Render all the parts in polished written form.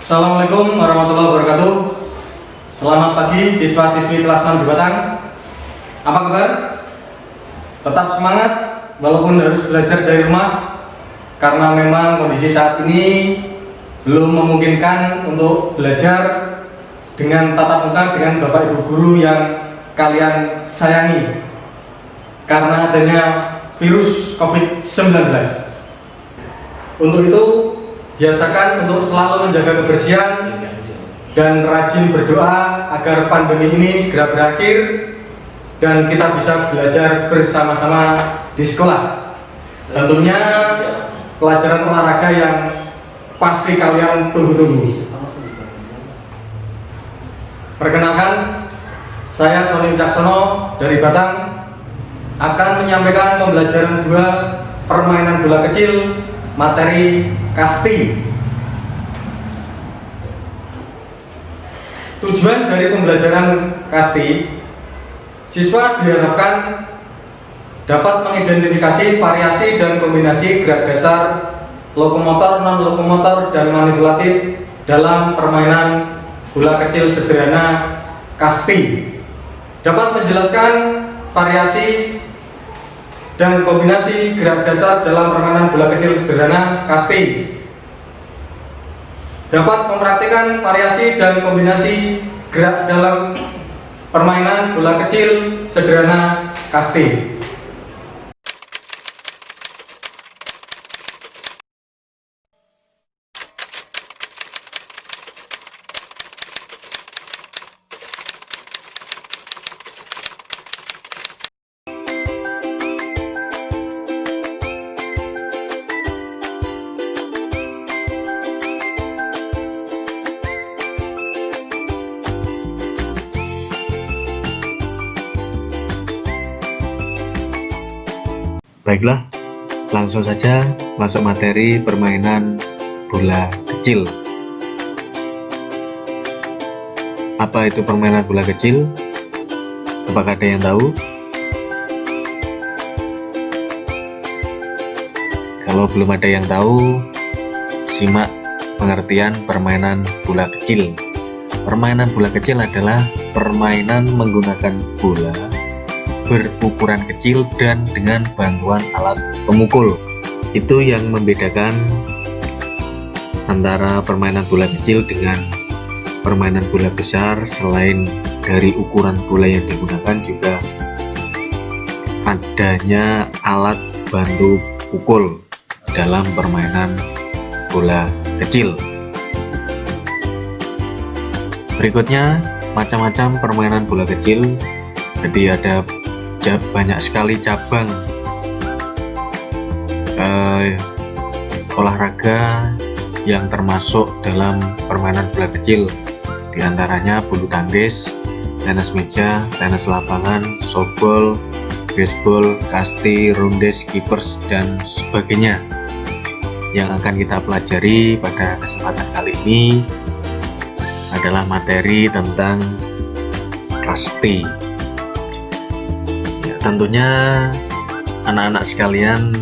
Assalamualaikum warahmatullahi wabarakatuh. Selamat pagi siswa-siswi kelas 6 di Batang. Apa kabar? Tetap semangat walaupun harus belajar dari rumah, karena memang kondisi saat ini belum memungkinkan untuk belajar dengan tatap muka dengan Bapak Ibu guru yang kalian sayangi karena adanya virus COVID-19. Untuk itu, biasakan untuk selalu menjaga kebersihan dan rajin berdoa agar pandemi ini segera berakhir dan kita bisa belajar bersama-sama di sekolah. Tentunya pelajaran olahraga yang pasti kalian tunggu-tunggu. Perkenalkan, saya Sony Caksono dari Batang akan menyampaikan pembelajaran 2 permainan bola kecil materi kasti. Tujuan dari pembelajaran kasti, siswa diharapkan dapat mengidentifikasi variasi dan kombinasi gerak dasar lokomotor, non-lokomotor, dan manipulatif dalam permainan bola kecil sederhana kasti. Dapat menjelaskan variasi dan kombinasi gerak dasar dalam permainan bola kecil sederhana kasti. Dapat mempraktikkan variasi dan kombinasi gerak dalam permainan bola kecil sederhana kasti. Baiklah, langsung saja masuk materi permainan bola kecil. Apa itu permainan bola kecil? Apakah ada yang tahu? Kalau belum ada yang tahu, simak pengertian permainan bola kecil. Permainan bola kecil adalah permainan menggunakan bola berukuran kecil dan dengan bantuan alat pemukul. Itu yang membedakan antara permainan bola kecil dengan permainan bola besar. Selain dari ukuran bola yang digunakan, juga adanya alat bantu pukul dalam permainan bola kecil. Berikutnya, macam-macam permainan bola kecil. Jadi ada banyak sekali cabang olahraga yang termasuk dalam permainan bola kecil. Di antaranya bulu tangkis, tenis meja, tenis lapangan, softball, baseball, kasti, rondes, kippers, dan sebagainya. Yang akan kita pelajari pada kesempatan kali ini adalah materi tentang kasti. Tentunya anak-anak sekalian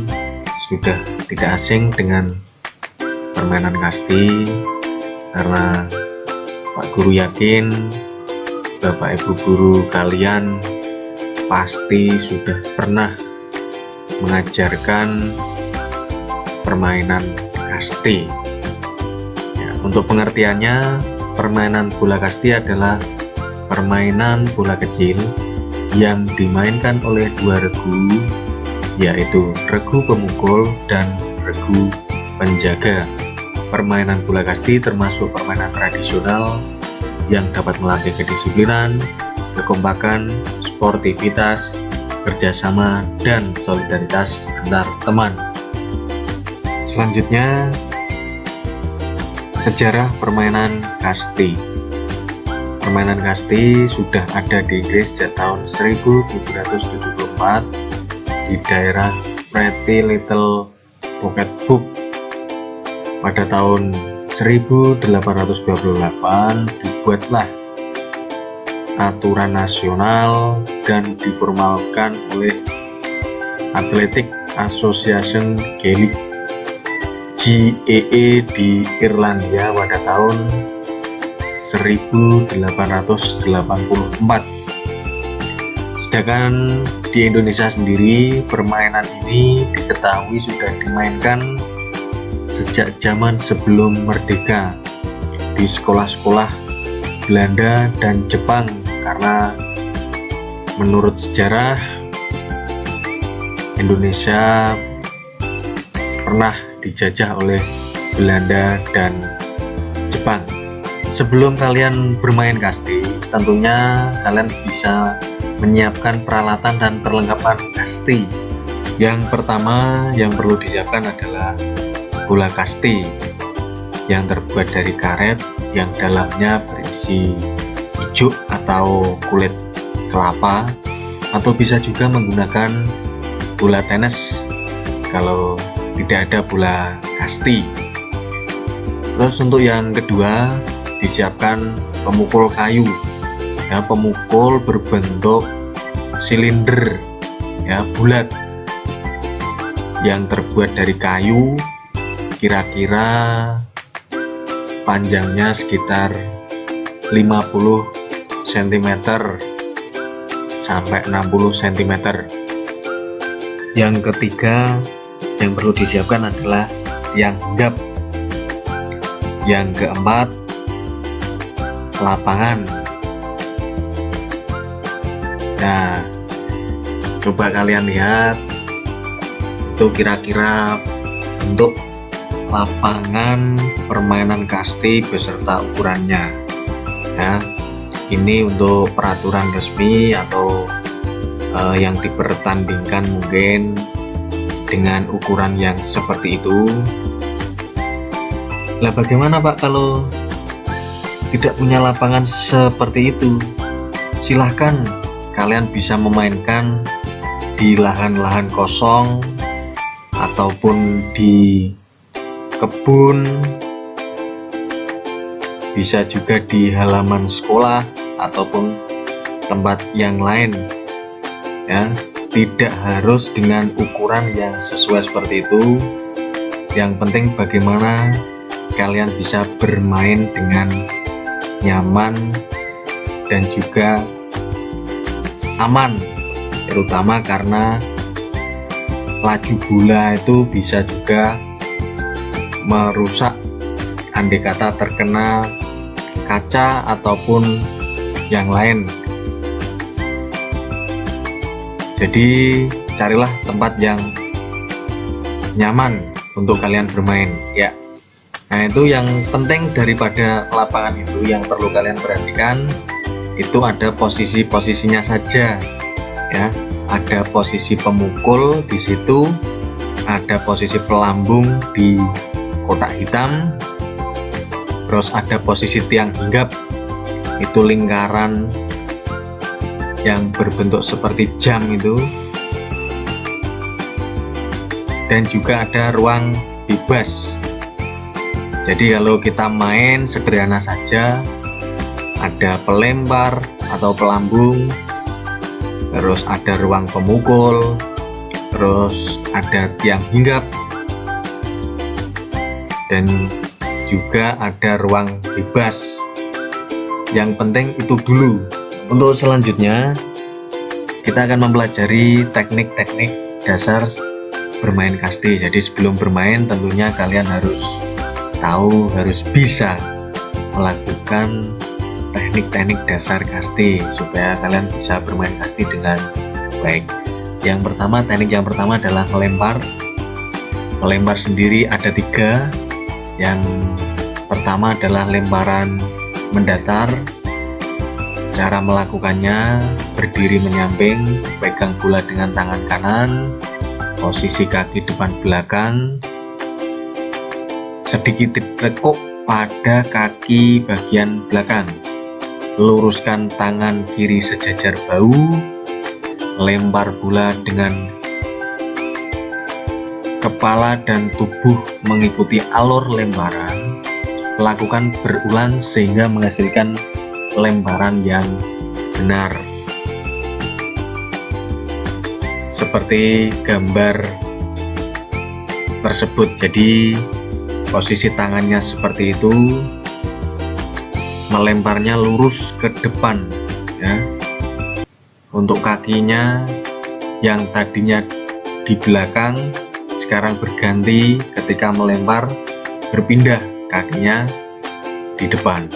sudah tidak asing dengan permainan kasti, karena Pak Guru yakin Bapak Ibu guru kalian pasti sudah pernah mengajarkan permainan kasti. Ya, untuk pengertiannya, permainan bola kasti adalah permainan bola kecil yang dimainkan oleh 2 regu, yaitu regu pemukul dan regu penjaga. Permainan bola kasti termasuk permainan tradisional yang dapat melatih kedisiplinan, kekompakan, sportivitas, kerjasama, dan solidaritas antar teman. Selanjutnya, sejarah permainan kasti. Permainan kasti sudah ada di Inggris sejak tahun 1774 di daerah Pretty Little Pocketbook. Pada tahun 1828 dibuatlah aturan nasional dan diformalkan oleh Athletic Association Gaelic JEE di Irlandia pada tahun 1884. Sedangkan di Indonesia sendiri permainan ini diketahui sudah dimainkan sejak zaman sebelum merdeka di sekolah-sekolah Belanda dan Jepang, karena menurut sejarah Indonesia pernah dijajah oleh Belanda dan Jepang. Sebelum kalian bermain kasti, tentunya kalian bisa menyiapkan peralatan dan perlengkapan kasti. Yang pertama yang perlu disiapkan adalah bola kasti yang terbuat dari karet yang dalamnya berisi ijuk atau kulit kelapa, atau bisa juga menggunakan bola tenis kalau tidak ada bola kasti. Terus untuk yang kedua disiapkan pemukul kayu, ya, pemukul berbentuk silinder, ya, bulat yang terbuat dari kayu, kira-kira panjangnya sekitar 50 cm sampai 60 cm. Yang ketiga yang perlu disiapkan adalah tiang hinggap. Yang keempat, lapangan. Nah, coba kalian lihat itu kira-kira bentuk lapangan permainan kasti beserta ukurannya, ya. Ini untuk peraturan resmi atau yang dipertandingkan mungkin dengan ukuran yang seperti itu. Lah bagaimana Pak kalau tidak punya lapangan seperti itu? Silahkan kalian bisa memainkan di lahan-lahan kosong ataupun di kebun, bisa juga di halaman sekolah ataupun tempat yang lain, ya. Tidak harus dengan ukuran yang sesuai seperti itu. Yang penting bagaimana kalian bisa bermain dengan nyaman dan juga aman, terutama karena laju bola itu bisa juga merusak andai kata terkena kaca ataupun yang lain. Jadi carilah tempat yang nyaman untuk kalian bermain, ya. Nah, itu yang penting daripada lapangan itu yang perlu kalian perhatikan, itu ada posisi-posisinya saja, ya. Ada posisi pemukul di situ, ada posisi pelambung di kotak hitam, terus ada posisi tiang hinggap, itu lingkaran yang berbentuk seperti jam itu, dan juga ada ruang bebas. Jadi kalau kita main sederhana saja, ada pelempar atau pelambung, terus ada ruang pemukul, terus ada tiang hinggap, dan juga ada ruang bebas. Yang penting itu dulu. Untuk selanjutnya kita akan mempelajari teknik-teknik dasar bermain kasti. Jadi sebelum bermain tentunya kalian harus tahu, harus bisa melakukan teknik-teknik dasar kasti supaya kalian bisa bermain kasti dengan baik. Teknik yang pertama adalah melempar. Melempar sendiri ada 3. Yang pertama adalah lemparan mendatar. Cara melakukannya, berdiri menyamping, pegang bola dengan tangan kanan, posisi kaki depan belakang, sedikit tekuk pada kaki bagian belakang, luruskan tangan kiri sejajar bahu, lempar bola dengan kepala dan tubuh mengikuti alur lemparan, lakukan berulang sehingga menghasilkan lemparan yang benar seperti gambar tersebut. Jadi posisi tangannya seperti itu, melemparnya lurus ke depan ya. Untuk kakinya yang tadinya di belakang sekarang berganti, ketika melempar berpindah kakinya di depan.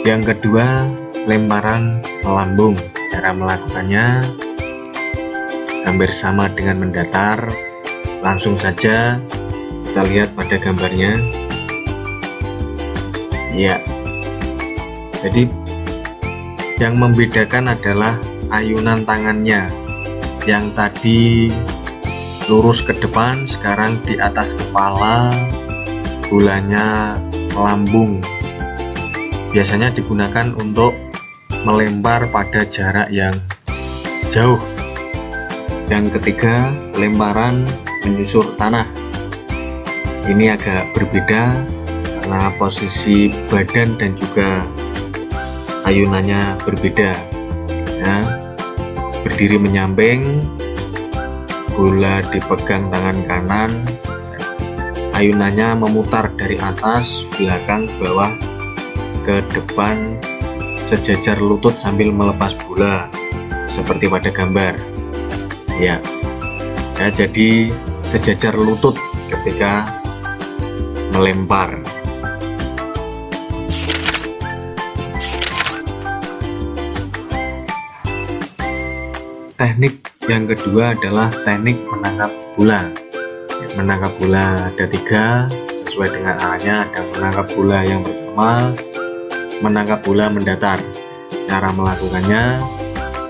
Yang kedua, lemparan melambung. Cara melakukannya hampir sama dengan mendatar. Langsung saja kita lihat pada gambarnya ya. Jadi yang membedakan adalah ayunan tangannya. Yang tadi lurus ke depan, sekarang di atas kepala, bolanya melambung. Biasanya digunakan untuk melempar pada jarak yang jauh. Yang ketiga, lemparan menyusur tanah. Ini agak berbeda karena posisi badan dan juga ayunannya berbeda ya. Berdiri menyamping, bola dipegang tangan kanan, ayunannya memutar dari atas, belakang, bawah ke depan sejajar lutut sambil melepas bola seperti pada gambar ya. Jadi sejajar lutut ketika melempar. Teknik yang kedua adalah teknik menangkap bola. Menangkap bola ada 3 sesuai dengan arahnya. Ada menangkap bola yang pertama, menangkap bola mendatar. Cara melakukannya,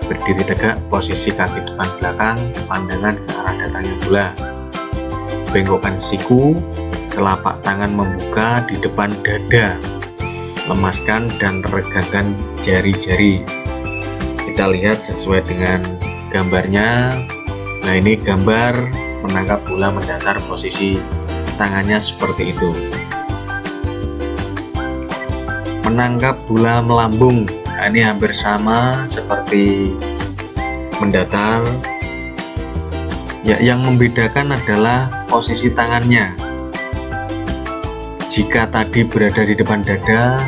berdiri tegak, posisi kaki depan belakang, pandangan ke arah datangnya bola. Bengkokkan siku, telapak tangan membuka di depan dada, lemaskan dan regangkan jari-jari. Kita lihat sesuai dengan gambarnya. Nah, ini gambar menangkap bola mendatar, posisi tangannya seperti itu. Menangkap bola melambung, nah, ini hampir sama seperti mendatar ya. Yang membedakan adalah posisi tangannya. Jika tadi berada di depan dada,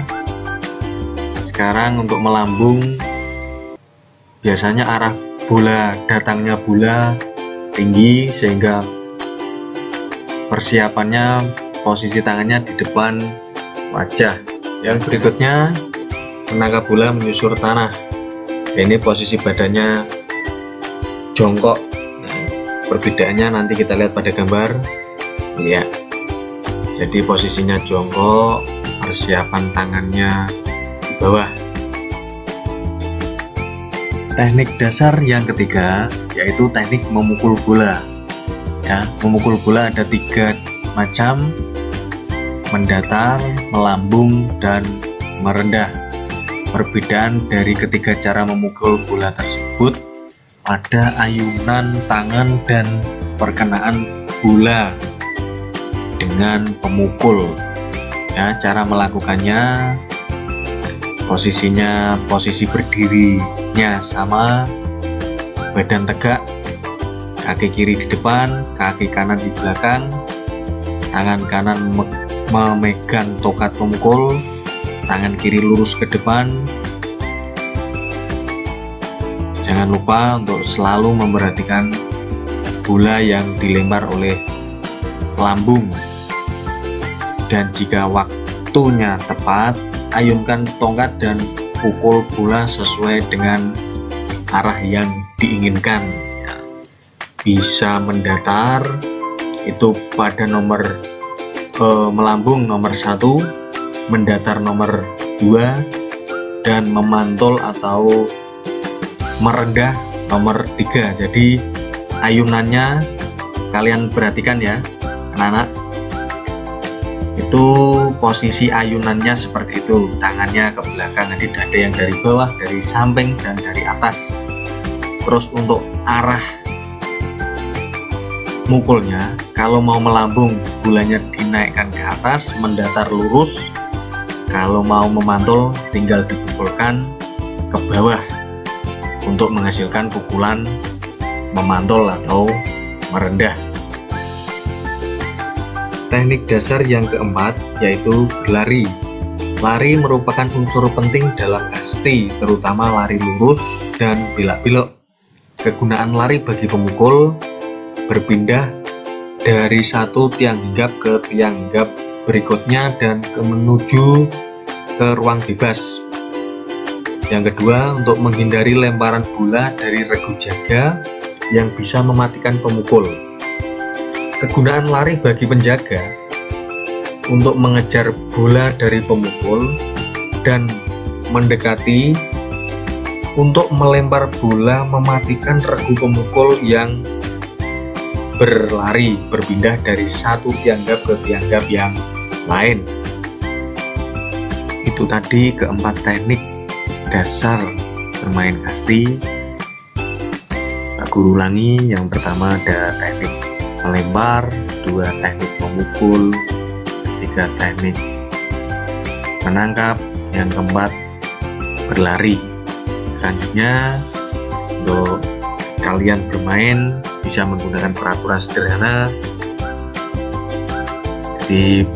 sekarang untuk melambung biasanya arah bola, datangnya bola tinggi sehingga persiapannya posisi tangannya di depan wajah. Yang berikutnya, menangkap bola menyusur tanah. Ini posisi badannya jongkok. Perbedaannya nanti kita lihat pada gambar ya. Jadi posisinya jongkok, persiapan tangannya di bawah. Teknik dasar yang ketiga yaitu teknik memukul bola ya. Memukul bola ada 3 macam: mendatar, melambung, dan merendah. Perbedaan dari ketiga cara memukul bola tersebut pada ayunan tangan dan perkenaan bola dengan pemukul ya. Cara melakukannya, posisinya posisi berdirinya sama, badan tegak, kaki kiri di depan, kaki kanan di belakang, tangan kanan memegang tokat pemukul, tangan kiri lurus ke depan. Jangan lupa untuk selalu memperhatikan bola yang dilempar oleh lambung. Dan jika waktunya tepat, ayunkan tongkat dan pukul bola sesuai dengan arah yang diinginkan ya. Bisa mendatar itu pada nomor melambung nomor 1, mendatar nomor 2, dan memantul atau merendah nomor 3. Jadi ayunannya kalian perhatikan ya anak-anak, itu posisi ayunannya seperti itu. Tangannya ke belakang, nanti dada yang dari bawah, dari samping, dan dari atas. Terus untuk arah mukulnya, kalau mau melambung bolanya dinaikkan ke atas, mendatar lurus. Kalau mau memantul tinggal dipukulkan ke bawah untuk menghasilkan pukulan memantul atau merendah. Teknik dasar yang keempat yaitu berlari. Lari merupakan unsur penting dalam kasti, terutama lari lurus dan belak-belok. Kegunaan lari bagi pemukul berpindah dari satu tiang hinggap ke tiang hinggap berikutnya dan menuju ke ruang bebas. Yang kedua, untuk menghindari lemparan bola dari regu jaga yang bisa mematikan pemukul. Kegunaan lari bagi penjaga untuk mengejar bola dari pemukul dan mendekati untuk melempar bola mematikan regu pemukul yang berlari berpindah dari satu tiang hinggap ke tiang hinggap yang lain. Itu tadi keempat teknik dasar bermain kasti. Aku ulangi, yang pertama ada teknik melempar, dua teknik memukul, tiga teknik menangkap, yang keempat berlari. Selanjutnya untuk kalian bermain bisa menggunakan peraturan sederhana. Jadi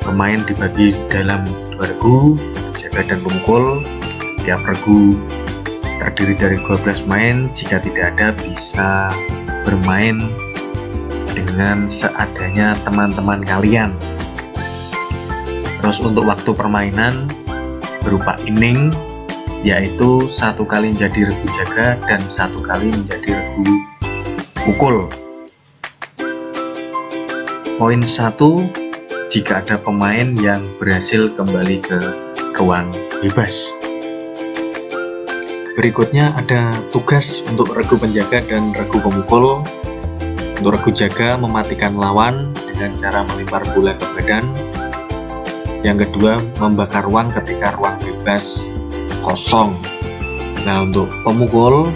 pemain dibagi dalam dua regu, jaga dan pemukul. Tiap regu terdiri dari 12 pemain. Jika tidak ada, bisa bermain dengan seadanya teman-teman kalian. Terus untuk waktu permainan berupa inning, yaitu satu kali menjadi regu jaga dan satu kali menjadi regu pukul. Poin 1, jika ada pemain yang berhasil kembali ke ruang bebas. Berikutnya ada tugas untuk regu penjaga dan regu pemukul. Untuk regu jaga, mematikan lawan dengan cara melempar bola ke badan. Yang kedua, membakar ruang ketika ruang bebas kosong. Nah, untuk pemukul,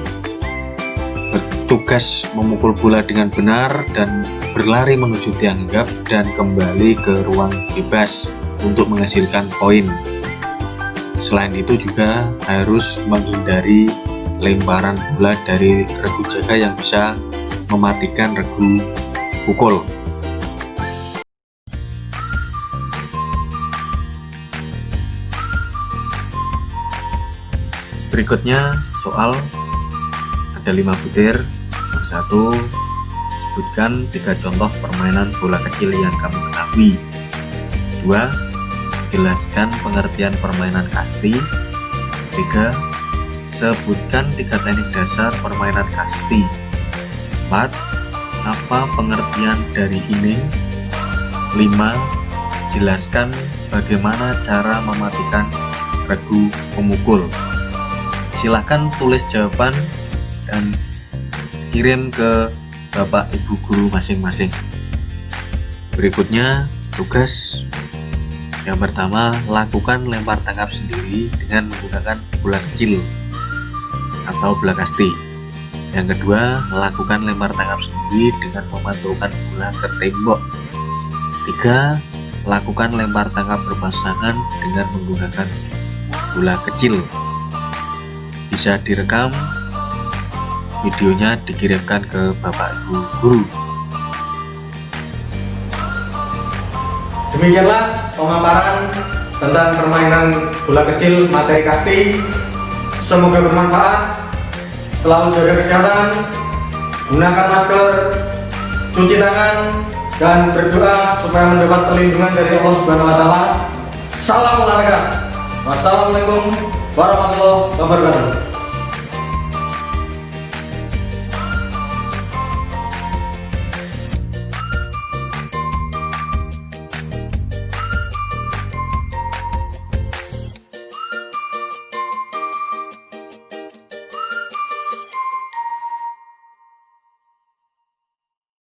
bertugas memukul bola dengan benar dan berlari menuju tiang hinggap dan kembali ke ruang bebas untuk menghasilkan poin. Selain itu juga harus menghindari lemparan bola dari regu jaga yang bisa mematikan regu pukul. Berikutnya soal ada 5 butir. Yang satu, sebutkan 3 contoh permainan bola kecil yang kamu ketahui. 2, jelaskan pengertian permainan kasti. 3, sebutkan 3 teknik dasar permainan kasti. 4, apa pengertian dari inning. 5, jelaskan bagaimana cara mematikan regu pemukul. Silahkan tulis jawaban dan kirim ke Bapak Ibu guru masing-masing. Berikutnya tugas. Yang pertama, lakukan lempar tangkap sendiri dengan menggunakan bola kecil atau bola kasti. Yang kedua, lakukan lempar tangkap sendiri dengan memantulkan bola ke tembok. 3, lakukan lempar tangkap berpasangan dengan menggunakan bola kecil. Bisa direkam, videonya dikirimkan ke Bapak Ibu guru. Demikianlah pemaparan tentang permainan bola kecil materi kasti. Semoga bermanfaat. Selalu jaga kesehatan, gunakan masker, cuci tangan, dan berdoa supaya mendapat perlindungan dari Allah Subhanahu wa Ta'ala. Salam olahraga. Wassalamualaikum warahmatullahi wabarakatuh.